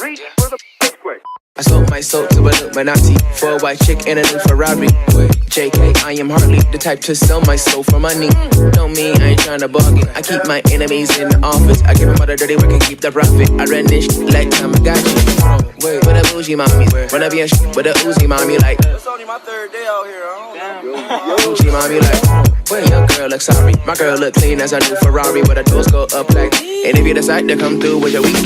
Reach for the earthquake. I sold my soul to a Illuminati for a white chick and a new Ferrari. JK, I am hardly the type to sell my soul for money. Don't mean I ain't tryna bargain. I keep my enemies in the office. I give them all the dirty work and keep the profit. I run this shit like Tamagotchi. With a bougie mommy, run up your shit with a Uzi mommy like. It's only my third day out here. Bougie mommy like. Well, your girl look sorry. My girl look clean as a new Ferrari, but the doors go up like. And if you decide to come through with your week,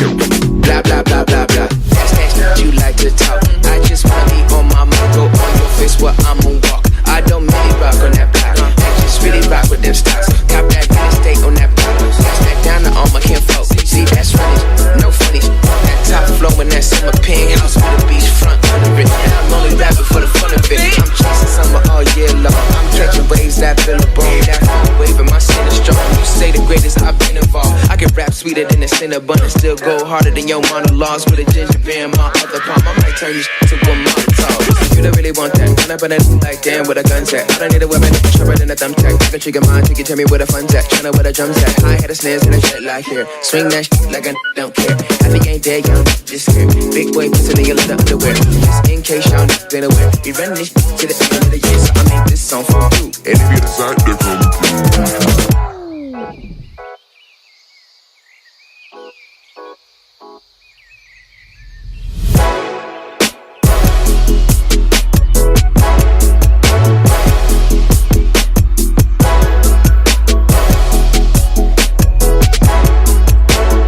blah blah blah blah blah. That's you like to talk. I just wanna be on my moto, on your face where I'ma walk. I don't really rock on that block. I just really rock with them stocks. Cop that real estate on that block. Pass that down to all my kinfolk. See, that's funny, no funny. That top flow in that summer penthouse with a beach front under it. And I'm only rapping for the fun of it. I'm chasing summer all year long. I'm catching waves that feel a bone. That wave in my center strong. You say the greatest, I've been involved. I can rap sweeter than the Cinnabon and still go harder than your monologues with a ginger beer in my other palm. I might turn you to a Molotov. You don't really want that. Turn up on that like damn with a gun set. I don't need a weapon, sharper than a thumbtack. I can trigger mine, take it, tell me where the fun's at. Tryna where the drums at. I had a snares and a jet like here. Swing that shit like I don't care. If he ain't dead, young, just here. Big boy pissing in your leather underwear. Just in case y'all been aware. We run this to the end of the year, so I made this song for you. And if you decide to come through.